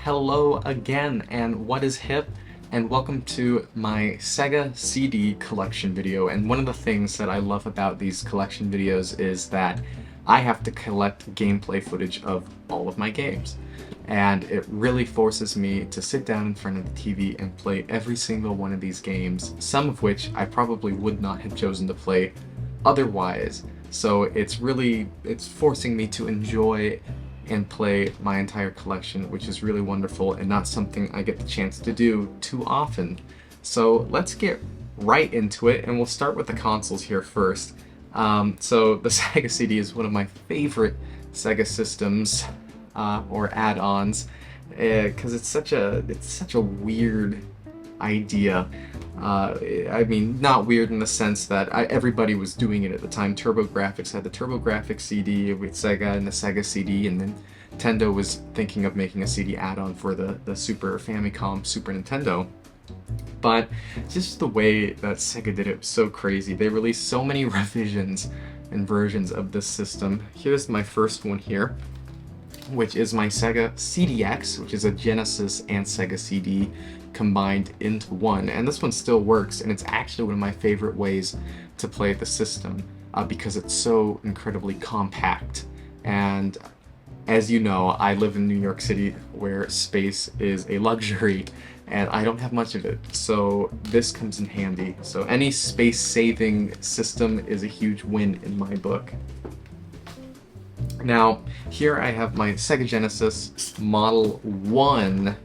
Hello again, and what is hip? And welcome to my Sega CD collection video. And one of the things that I love about these collection videos is that I have to collect gameplay footage of all of my games. And it really forces me to sit down in front of the TV and play every single one of these games, some of which I probably would not have chosen to play otherwise. So it's forcing me to enjoy and play my entire collection, which is really wonderful and not something I get the chance to do too often. So let's get right into it, and we'll start with the consoles here first. So the Sega CD is one of my favorite Sega systems or add-ons because it's such a weird idea. I mean, not weird in the sense that everybody was doing it at the time. TurboGrafx had the TurboGrafx CD with Sega and the Sega CD, and then Nintendo was thinking of making a CD add-on for the Super Famicom, Super Nintendo. But just the way that Sega did it was so crazy. They released so many revisions and versions of this system. Here's my first one here, which is my Sega CDX, which is a Genesis and Sega CD combined into one. And this one still works, and it's actually one of my favorite ways to play the system because it's so incredibly compact. And as you know, I live in New York City where space is a luxury, and I don't have much of it, so this comes in handy. So any space-saving system is a huge win in my book. Now, here I have my Sega Genesis Model 1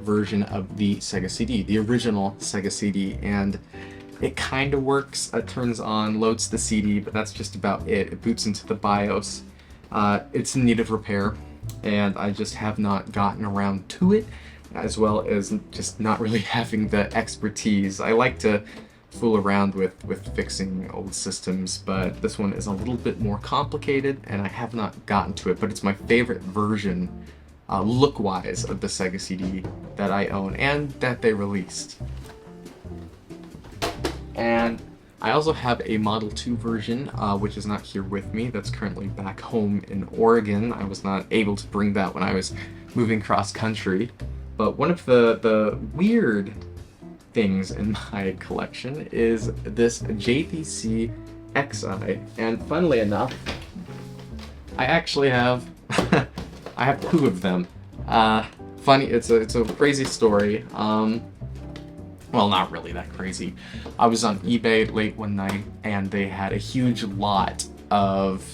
version of the Sega CD, the original Sega CD, and it kind of works. It turns on, loads the CD, but that's just about it. It boots into the BIOS. It's in need of repair, and I just have not gotten around to it, as well as just not really having the expertise. I like to fool around with fixing old systems, but this one is a little bit more complicated, and I have not gotten to it, but it's my favorite version, look-wise, of the Sega CD that I own and that they released. And I also have a Model 2 version, which is not here with me. That's currently back home in Oregon. I was not able to bring that when I was moving cross-country. But one of the weird things in my collection is this JVC XI, and funnily enough, I actually have I have two of them. Funny, it's a crazy story. Well, not really that crazy. I was on eBay late one night, and they had a huge lot of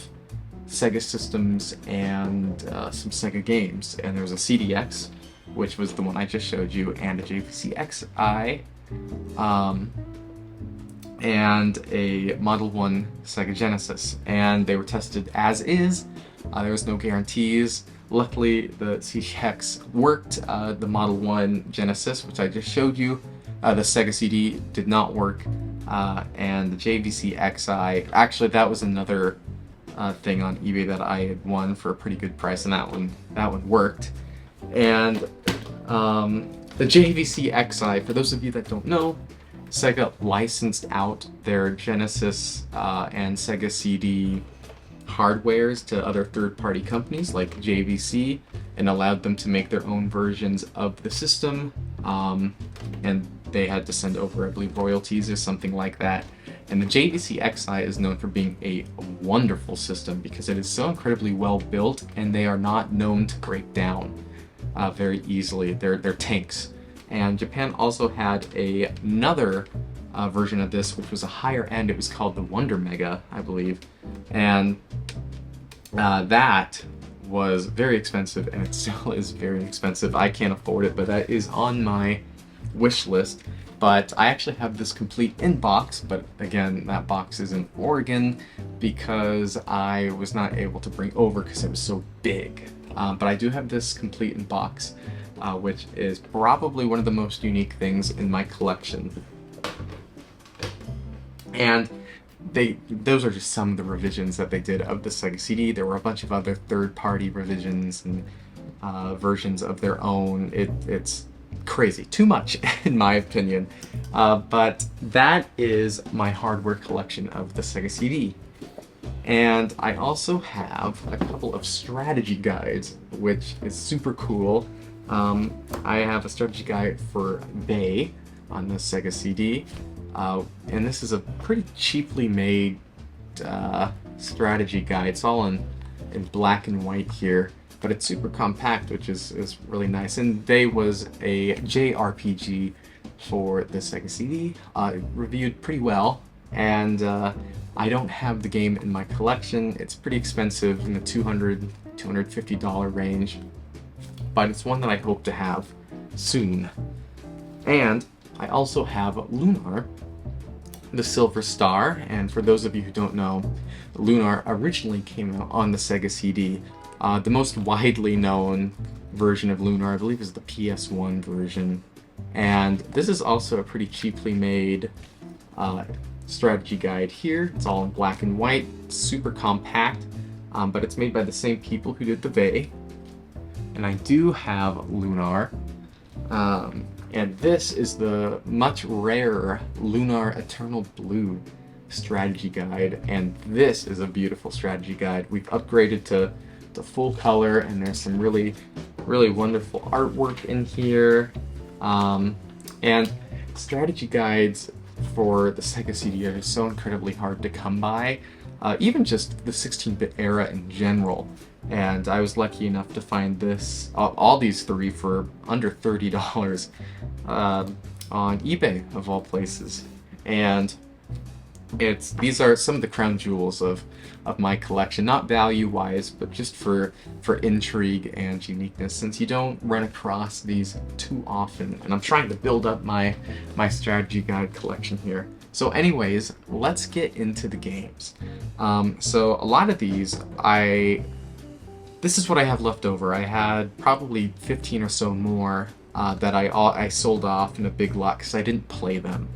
Sega systems and some Sega games, and there was a CDX, which was the one I just showed you, and a JVC XI, and a Model 1 Sega Genesis, and they were tested as is. There was no guarantees. Luckily, the CDX worked. The Model 1 Genesis, which I just showed you, the Sega CD did not work, and the JVC XI, actually that was another thing on eBay that I had won for a pretty good price, and that one worked. And the JVC XI, for those of you that don't know, Sega licensed out their Genesis and Sega CD hardwares to other third-party companies like JVC, and allowed them to make their own versions of the system, and they had to send over, I believe, royalties or something like that. And the JVC XI is known for being a wonderful system because it is so incredibly well built, and they are not known to break down very easily. They're tanks. And Japan also had another version of this, which was a higher end. It was called the Wonder Mega, I believe, and that was very expensive, and it still is very expensive. I can't afford it, but that is on my wish list. But I actually have this complete in box, but again, that box is in Oregon because I was not able to bring over because it was so big. But I do have this complete in box, which is probably one of the most unique things in my collection. And those are just some of the revisions that they did of the Sega CD. There were a bunch of other third-party revisions and versions of their own. It's crazy, too much in my opinion. But that is my hardware collection of the Sega CD. And I also have a couple of strategy guides, which is super cool. I have a strategy guide for Bay on the Sega CD, and this is a pretty cheaply made strategy guide. It's all in black and white here, but it's super compact, which is really nice. And Bay was a JRPG for the Sega CD. It reviewed pretty well, and I don't have the game in my collection. It's pretty expensive, in the $200–$250 range, but it's one that I hope to have soon. And I also have Lunar, the Silver Star, and for those of you who don't know, Lunar originally came out on the Sega CD. The most widely known version of Lunar, I believe, is the PS1 version. And this is also a pretty cheaply made strategy guide here. It's all in black and white, super compact, but it's made by the same people who did the Vey. And I do have Lunar, and this is the much rarer Lunar Eternal Blue strategy guide, and this is a beautiful strategy guide. We've upgraded to full color, and there's some really wonderful artwork in here. And strategy guides for the Sega CD are so incredibly hard to come by, even just the 16-bit era in general. And I was lucky enough to find this, all these three, for under $30 on eBay, of all places. And these are some of the crown jewels of my collection, not value-wise, but just for intrigue and uniqueness, since you don't run across these too often. And I'm trying to build up my strategy guide collection here. So anyways, let's get into the games. So a lot of these, this is what I have left over. I had probably 15 or so more that I sold off in a big lot because I didn't play them.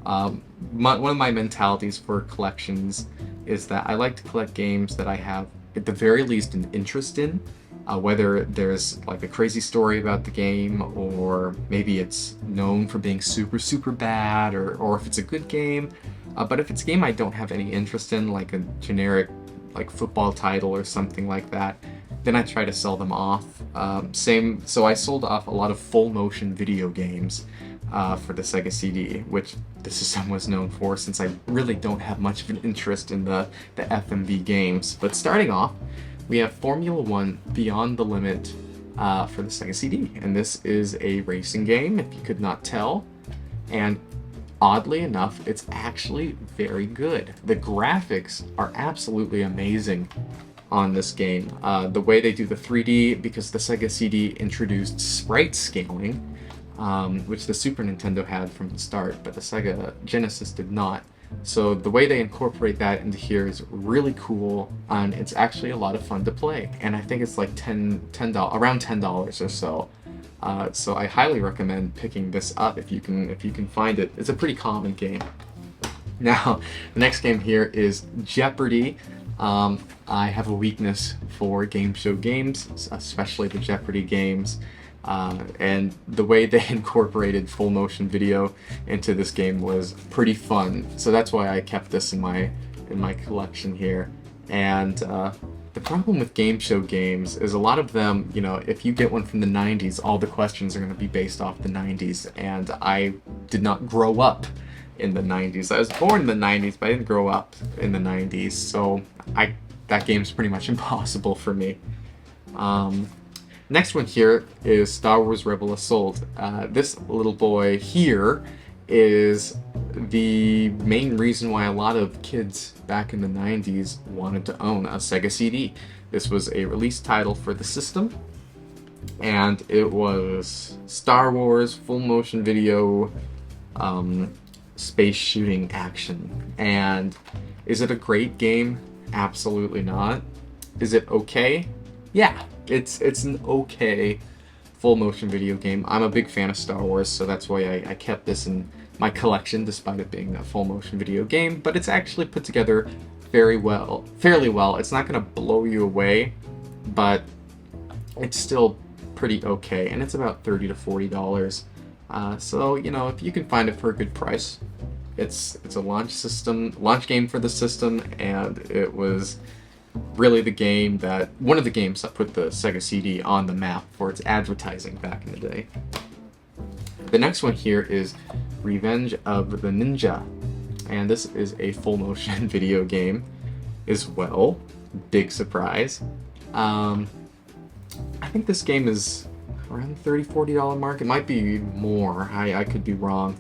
One of my mentalities for collections is that I like to collect games that I have, at the very least, an interest in, whether there's like a crazy story about the game, or maybe it's known for being super bad, or if it's a good game. But if it's a game I don't have any interest in, like a generic like football title or something like that, then I try to sell them off. So I sold off a lot of full motion video games for the Sega CD, which the system was known for, since I really don't have much of an interest in the FMV games. But starting off, we have Formula 1 Beyond the Limit for the Sega CD, and this is a racing game, if you could not tell. And oddly enough, it's actually very good. The graphics are absolutely amazing on this game. The way they do the 3D, because the Sega CD introduced sprite scaling, which the Super Nintendo had from the start, but the Sega Genesis did not. So the way they incorporate that into here is really cool, and it's actually a lot of fun to play. And I think it's like around $10 or so. So I highly recommend picking this up if you can find it. It's a pretty common game. Now, the next game here is Jeopardy! I have a weakness for game show games, especially the Jeopardy games. And the way they incorporated full motion video into this game was pretty fun. So that's why I kept this in my collection here. And the problem with game show games is a lot of them, you know, if you get one from the 90s, all the questions are going to be based off the 90s. And I did not grow up in the 90s. I was born in the 90s, but I didn't grow up in the 90s. So that game's pretty much impossible for me. Next one here is Star Wars Rebel Assault. This little boy here is the main reason why a lot of kids back in the 90s wanted to own a Sega CD. This was a release title for the system, and it was Star Wars full motion video space shooting action. And is it a great game? Absolutely not. Is it okay? Yeah. It's an okay full motion video game. I'm a big fan of Star Wars, so that's why I kept this in my collection, despite it being a full motion video game. But it's actually put together fairly well. It's not going to blow you away, but it's still pretty okay, and it's about $30 to $40. So you know, if you can find it for a good price, it's a launch game for the system, and it was really the game that, one of the games that put the Sega CD on the map for its advertising back in the day. The next one here is Revenge of the Ninja, and this is a full motion video game as well. Big surprise. I think this game is around the $30-$40 mark. It might be more. I could be wrong.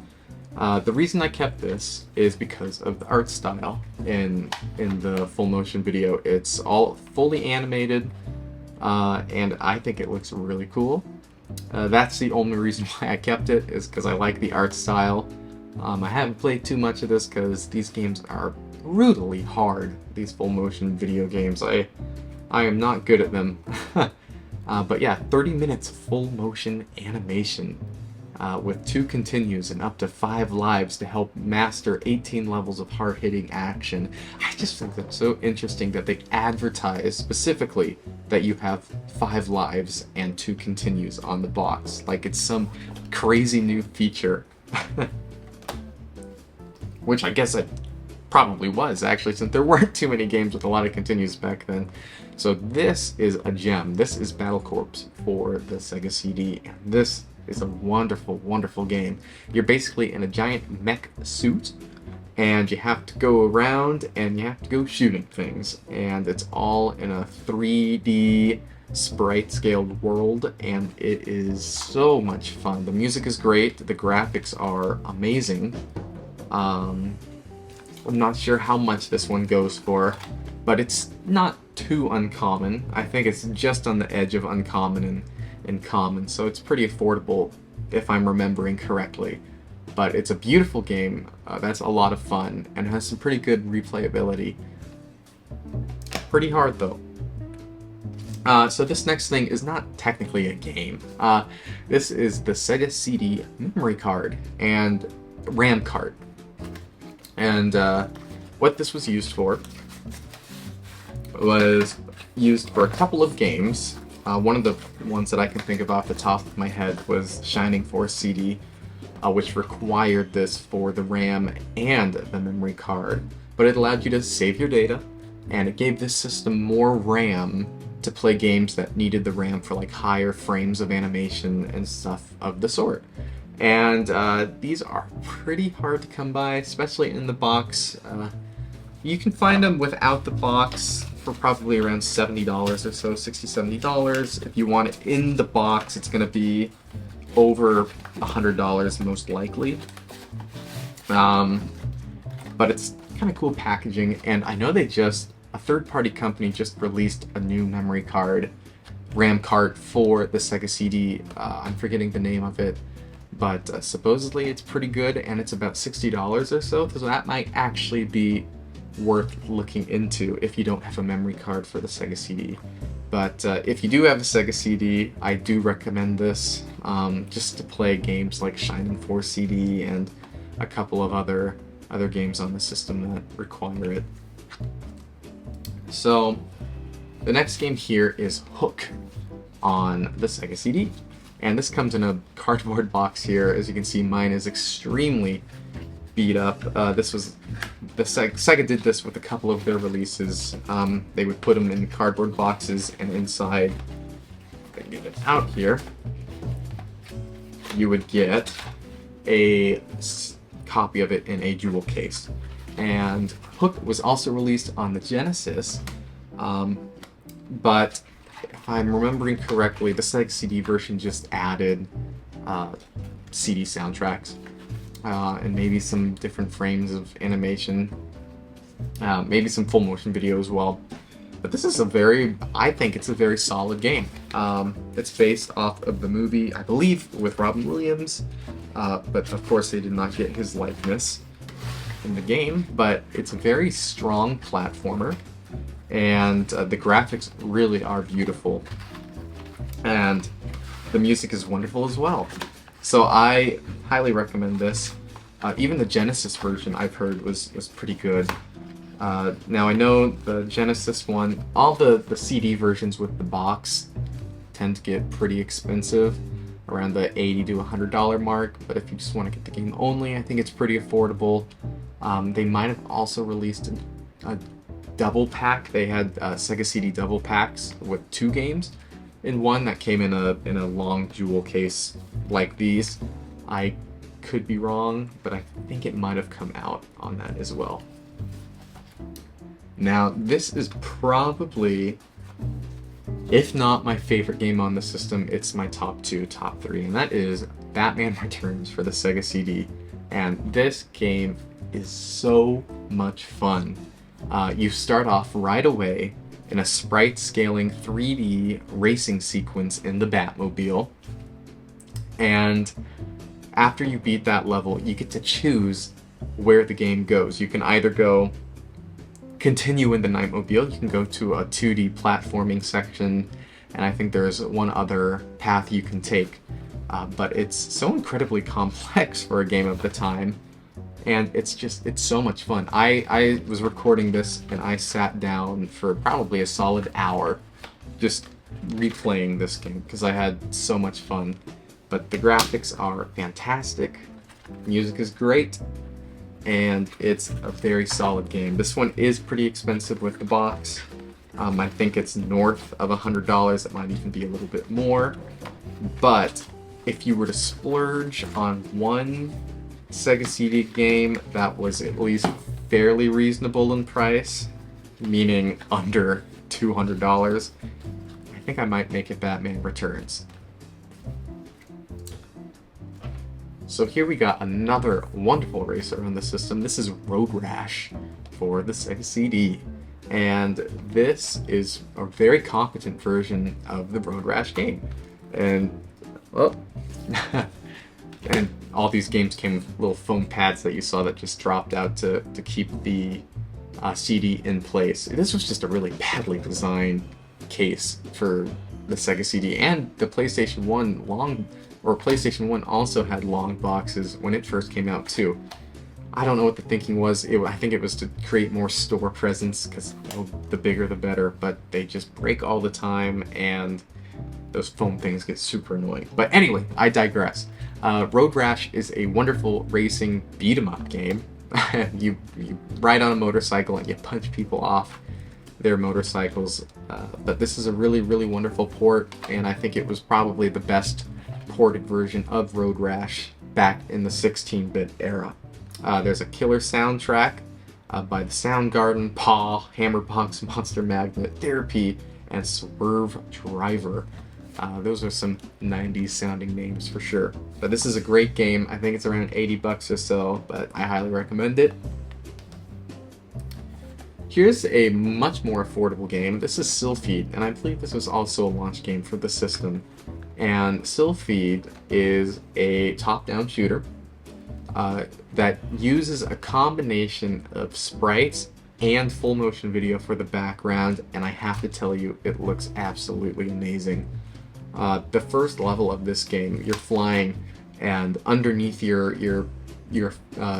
The reason I kept this is because of the art style in the full motion video. It's all fully animated, and I think it looks really cool. That's the only reason why I kept it, is because I like the art style. I haven't played too much of this because these games are brutally hard, these full motion video games. I am not good at them. But yeah, 30 minutes full motion animation with 2 continues and up to 5 lives to help master 18 levels of hard-hitting action. I just think that's so interesting that they advertise specifically that you have 5 lives and 2 continues on the box, like it's some crazy new feature. Which I guess it probably was, actually, since there weren't too many games with a lot of continues back then. So this is a gem. This is Battle Corps for the Sega CD, and this is a wonderful, wonderful game. You're basically in a giant mech suit, and you have to go around and you have to go shooting things, and it's all in a 3D sprite scaled world, and it is so much fun. The music is great, the graphics are amazing. I'm not sure how much this one goes for, but it's not too uncommon. I think it's just on the edge of uncommon and common, so it's pretty affordable if I'm remembering correctly. But it's a beautiful game, that's a lot of fun, and has some pretty good replayability. Pretty hard though. So this next thing is not technically a game. This is the Sega CD memory card and RAM card. And what this was used for was used for a couple of games. One of the ones that I can think of off the top of my head was Shining Force CD, which required this for the RAM and the memory card. But it allowed you to save your data, and it gave this system more RAM to play games that needed the RAM for like higher frames of animation and stuff of the sort. And these are pretty hard to come by, especially in the box. You can find them without the box for probably around $70 or so, $60, $70. If you want it in the box, it's going to be over $100 most likely. But it's kind of cool packaging, and I know a third-party company just released a new memory card, RAM card for the Sega CD. I'm forgetting the name of it. But supposedly it's pretty good, and it's about $60 or so, so that might actually be worth looking into if you don't have a memory card for the Sega CD. But if you do have a Sega CD, I do recommend this, just to play games like Shining Force CD and a couple of other games on the system that require it. So the next game here is Hook on the Sega CD. And this comes in a cardboard box here. As you can see, mine is extremely beat up. This was the Sega did this with a couple of their releases. They would put them in cardboard boxes, and inside, if I can get it out here, you would get a copy of it in a jewel case. And Hook was also released on the Genesis, but if I'm remembering correctly, the Sega CD version just added CD soundtracks and maybe some different frames of animation, maybe some full motion video as well. But this is I think it's a very solid game. It's based off of the movie, I believe, with Robin Williams, but of course they did not get his likeness in the game, but it's a very strong platformer. And the graphics really are beautiful, and the music is wonderful as well. So I highly recommend this. Even the Genesis version I've heard was pretty good. Now I know the Genesis one, all the CD versions with the box tend to get pretty expensive, around the $80 to $100 mark, but if you just want to get the game only, I think it's pretty affordable. They might have also released a double pack. They had Sega CD double packs with 2 games in one that came in a long jewel case like these. I could be wrong, but I think it might have come out on that as well. Now, this is probably, if not my favorite game on the system, it's my top 2, top 3, and that is Batman Returns for the Sega CD. And this game is so much fun. You start off right away in a sprite scaling 3D racing sequence in the Batmobile, and after you beat that level, you get to choose where the game goes. You can either continue in the Nightmobile, you can go to a 2D platforming section, and I think there's one other path you can take. But it's so incredibly complex for a game of the time, and it's so much fun. I was recording this, and I sat down for probably a solid hour just replaying this game because I had so much fun. But the graphics are fantastic, music is great, and it's a very solid game. This one is pretty expensive with the box. I think it's north of $100. It might even be a little bit more. But if you were to splurge on one Sega CD game that was at least fairly reasonable in price, meaning under $200, I think I might make it Batman Returns. So here we got another wonderful racer on the system. This is Road Rash for the Sega CD. And this is a very competent version of the Road Rash game. And, well, and all these games came with little foam pads that you saw that just dropped out to keep the CD in place. This was just a really badly designed case for the Sega CD, and the PlayStation 1 PlayStation 1 also had long boxes when it first came out too. I don't know what the thinking was. I think it was to create more store presence because the bigger the better, but they just break all the time and those foam things get super annoying. But anyway, I digress. Road Rash is a wonderful racing beat-em-up game. you ride on a motorcycle and you punch people off their motorcycles. But this is a really, really wonderful port, and I think it was probably the best ported version of Road Rash back in the 16-bit era. There's a killer soundtrack by the Soundgarden, Paw, Hammerbox, Monster Magnet, Therapy, and Swerve Driver. Those are some 90s sounding names for sure. But this is a great game. I think it's around $80 or so, but I highly recommend it. Here's a much more affordable game. This is Sylpheed, and I believe this was also a launch game for the system. And Sylpheed is a top-down shooter that uses a combination of sprites and full motion video for the background, and I have to tell you, it looks absolutely amazing. The first level of this game, you're flying, and underneath your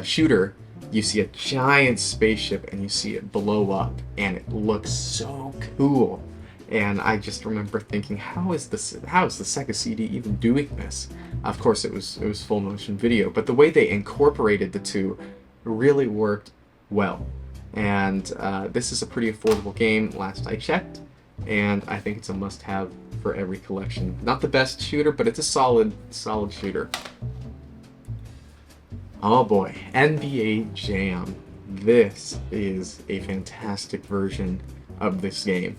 shooter, you see a giant spaceship, and you see it blow up, and it looks so cool. And I just remember thinking, how is the Sega CD even doing this? Of course, it was full motion video, but the way they incorporated the two really worked well. And this is a pretty affordable game, last I checked, and I think it's a must-have for every collection. Not the best shooter, but it's a solid shooter. Oh boy, NBA Jam. This is a fantastic version of this game.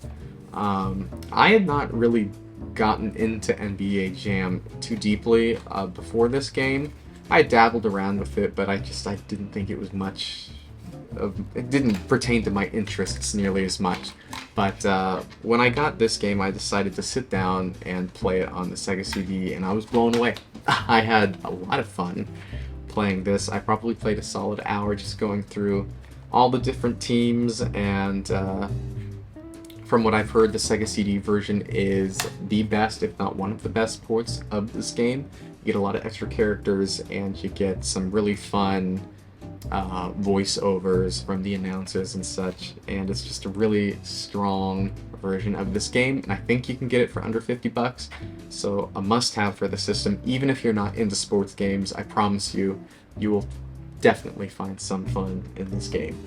I had not really gotten into NBA Jam too deeply before this game. I dabbled around with it, but I didn't think it was much it didn't pertain to my interests nearly as much. But when I got this game, I decided to sit down and play it on the Sega CD, and I was blown away. I had a lot of fun playing this. I probably played a solid hour just going through all the different teams, and from what I've heard, the Sega CD version is the best, if not one of the best ports of this game. You get a lot of extra characters, and you get some really fun voiceovers from the announcers and such, and it's just a really strong version of this game, and I think you can get it for under $50, so a must-have for the system. Even if you're not into sports games, I promise you, you will definitely find some fun in this game.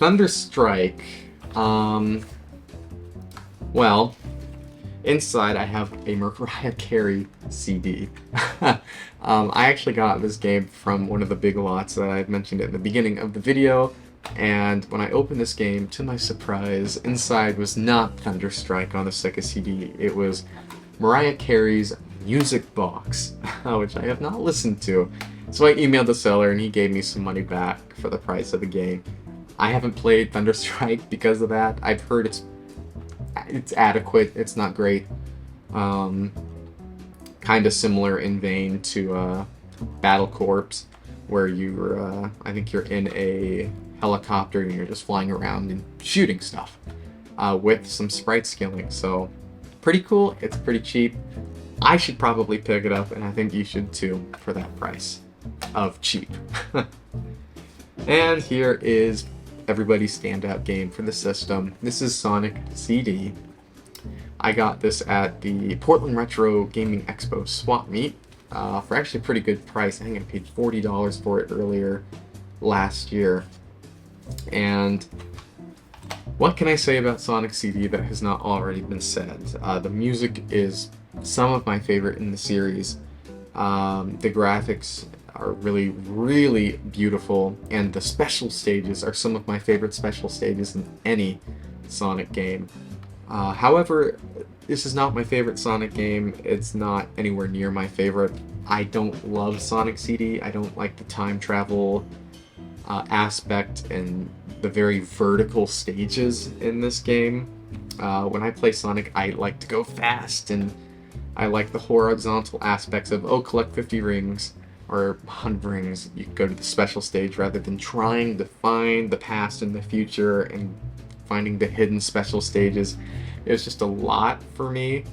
Thunderstrike, well, inside I have a Mariah Carey CD. I actually got this game from one of the big lots that I had mentioned at the beginning of the video, and when I opened this game, to my surprise, inside was not Thunderstrike on the Sega CD. It was Mariah Carey's music box, which I have not listened to. So I emailed the seller and he gave me some money back for the price of the game. I haven't played Thunderstrike because of that. I've heard it's adequate, it's not great. Kind of similar in vein to Battle Corps, where you're, I think you're in a helicopter and you're just flying around and shooting stuff with some sprite scaling. So pretty cool, it's pretty cheap. I should probably pick it up, and I think you should too, for that price of cheap. And here is everybody's standout game for the system. This is Sonic CD. I got this at the Portland Retro Gaming Expo swap meet for actually a pretty good price. I think I paid $40 for it earlier last year. And what can I say about Sonic CD that has not already been said? The music is some of my favorite in the series. The graphics are really, really beautiful, and the special stages are some of my favorite special stages in any Sonic game. However, this is not my favorite Sonic game. It's not anywhere near my favorite. I don't love Sonic CD. I don't like the time travel aspect and the very vertical stages in this game. When I play Sonic, I like to go fast, and I like the horizontal aspects of, oh, collect 50 rings or 100 rings. You go to the special stage rather than trying to find the past and the future and finding the hidden special stages. It was just a lot for me,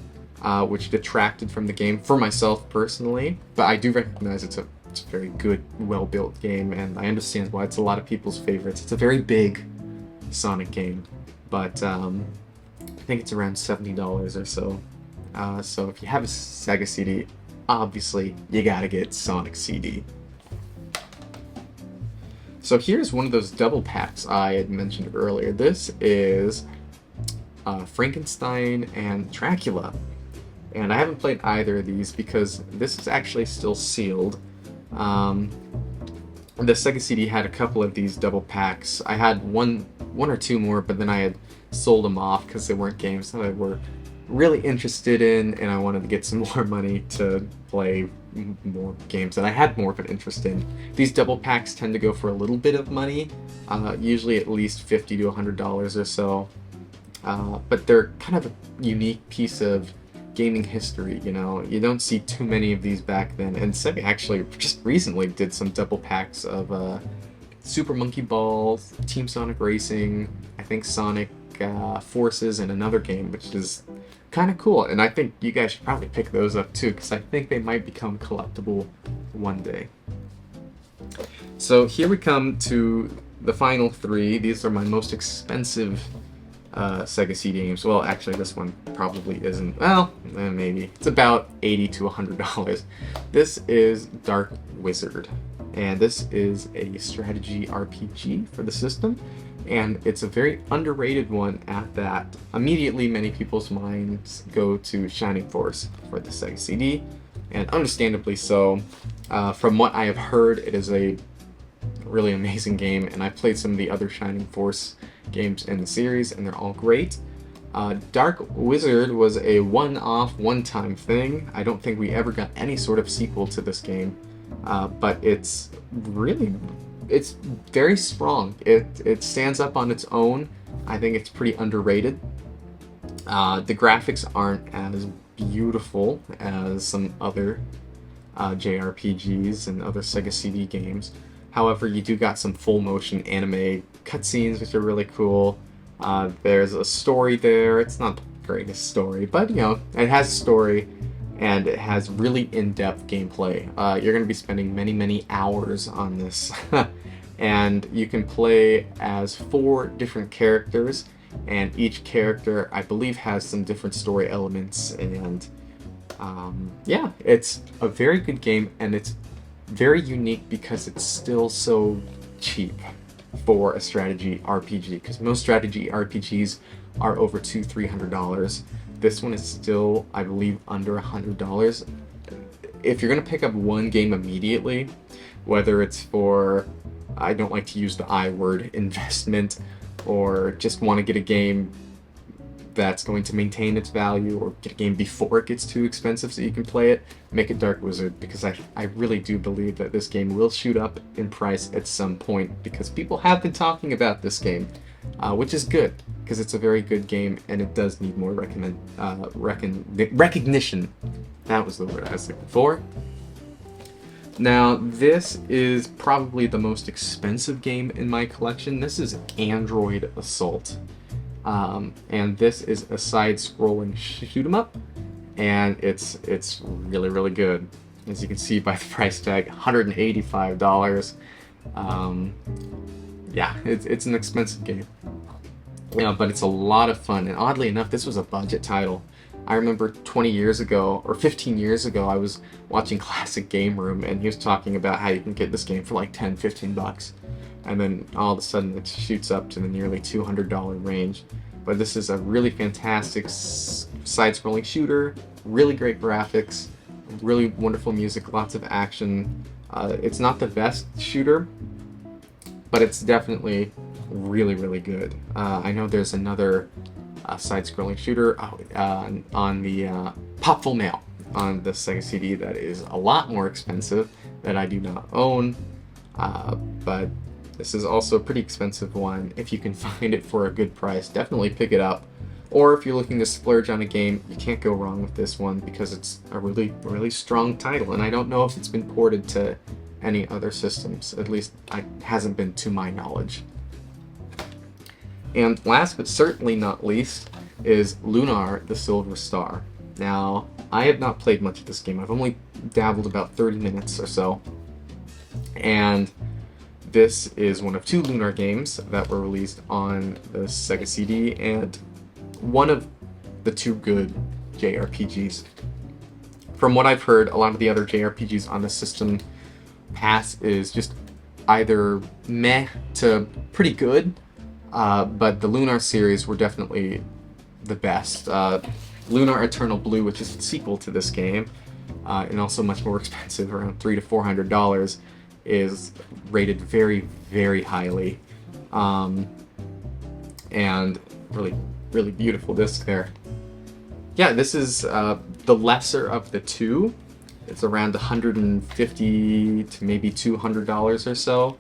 which detracted from the game for myself personally. But I do recognize it's a very good, well-built game, and I understand why it's a lot of people's favorites. It's a very big Sonic game, but I think it's around $70 or so. So if you have a Sega CD, obviously you gotta get Sonic CD. So here's one of those double packs I had mentioned earlier. This is Frankenstein and Dracula. And I haven't played either of these because this is actually still sealed. The Sega CD had a couple of these double packs. I had one or two more, but then I had sold them off because they weren't games that I were really interested in, and I wanted to get some more money to play more games that I had more of an interest in. These double packs tend to go for a little bit of money, usually at least $50 to $100 or so, but they're kind of a unique piece of gaming history, you know. You don't see too many of these back then, and Sega actually just recently did some double packs of Super Monkey Ball, Team Sonic Racing, I think Sonic Forces, and another game, which is kind of cool, and I think you guys should probably pick those up too, because I think they might become collectible one day. So here we come to the final three. These are my most expensive Sega CD games. Well, actually this one probably isn't. Well, maybe. It's about $80 to $100. This is Dark Wizard, and this is a strategy RPG for the system. And it's a very underrated one at that. Immediately, many people's minds go to Shining Force for the Sega CD, and understandably so. From what I have heard, it is a really amazing game, and I played some of the other Shining Force games in the series, and they're all great. Dark Wizard was a one-off, one-time thing. I don't think we ever got any sort of sequel to this game, but it's very strong. It stands up on its own. I think it's pretty underrated. The graphics aren't as beautiful as some other JRPGs and other Sega CD games. However, you do got some full motion anime cutscenes, which are really cool. There's a story there. It's not the greatest story, but you know, it has a story, and it has really in-depth gameplay. You're going to be spending many, many hours on this. And you can play as 4 different characters, and each character, I believe, has some different story elements, and yeah, it's a very good game, and it's very unique because it's still so cheap. for a strategy RPG, because most strategy RPGs are over $200-300. This one is still, I believe, under $100. If you're gonna pick up one game immediately, whether it's for, I don't like to use the I word, investment, or just want to get a game that's going to maintain its value, or get a game before it gets too expensive so you can play it, make it Dark Wizard, because I really do believe that this game will shoot up in price at some point, because people have been talking about this game, which is good, because it's a very good game and it does need more recognition. That was the word I was looking for. Now, this is probably the most expensive game in my collection. This is Android Assault. And this is a side-scrolling shoot 'em up, and it's really, really good. As you can see by the price tag, $185. Yeah, it's an expensive game. Yeah, but it's a lot of fun, and oddly enough, this was a budget title. I remember 20 years ago, or 15 years ago, I was watching Classic Game Room, and he was talking about how you can get this game for like 10-15 bucks. And then all of a sudden it shoots up to the nearly $200 range. But this is a really fantastic side-scrolling shooter, really great graphics, really wonderful music, lots of action. It's not the best shooter, but it's definitely really, really good. I know there's another side-scrolling shooter on the Popful Mail on the Sega CD that is a lot more expensive, that I do not own, but this is also a pretty expensive one. If you can find it for a good price, definitely pick it up. Or if you're looking to splurge on a game, you can't go wrong with this one, because it's a really, really strong title, and I don't know if it's been ported to any other systems. At least it hasn't been to my knowledge. And last but certainly not least is Lunar the Silver Star. Now, I have not played much of this game. I've only dabbled about 30 minutes or so. And this is one of 2 Lunar games that were released on the Sega CD, and one of the 2 good JRPGs. From what I've heard, a lot of the other JRPGs on the system pass is just either meh to pretty good, but the Lunar series were definitely the best. Lunar Eternal Blue, which is the sequel to this game, and also much more expensive, around $300-400, is rated very, very highly, and really, really beautiful disc there. Yeah, this is the lesser of the 2. It's around $150 to maybe $200 or so.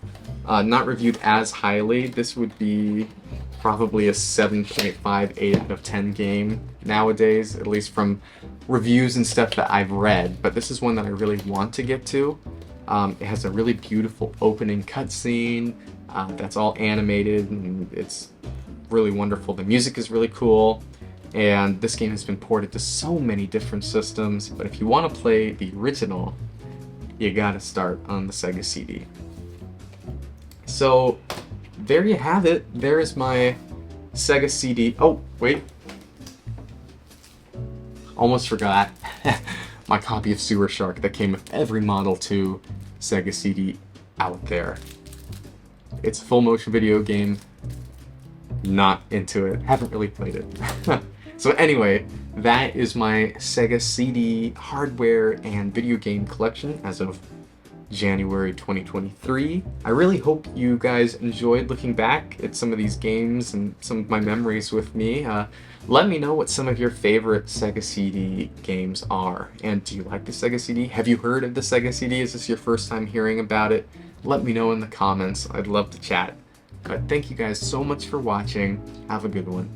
Not reviewed as highly. This would be probably a 7.5, 8 out of 10 game nowadays, at least from reviews and stuff that I've read. But this is one that I really want to get to. It has a really beautiful opening cutscene that's all animated, and it's really wonderful. The music is really cool, and this game has been ported to so many different systems, but if you want to play the original, you gotta start on the Sega CD. So, there you have it. There is my Sega CD. Oh, wait. Almost forgot. My copy of Sewer Shark that came with every Model 2 Sega CD out there. It's a full motion video game. Not into it. Haven't really played it. So anyway, that is my Sega CD hardware and video game collection as of January 2023. I really hope you guys enjoyed looking back at some of these games and some of my memories with me. Let me know what some of your favorite Sega CD games are. And do you like the Sega CD? Have you heard of the Sega CD? Is this your first time hearing about it? Let me know in the comments. I'd love to chat. But thank you guys so much for watching. Have a good one.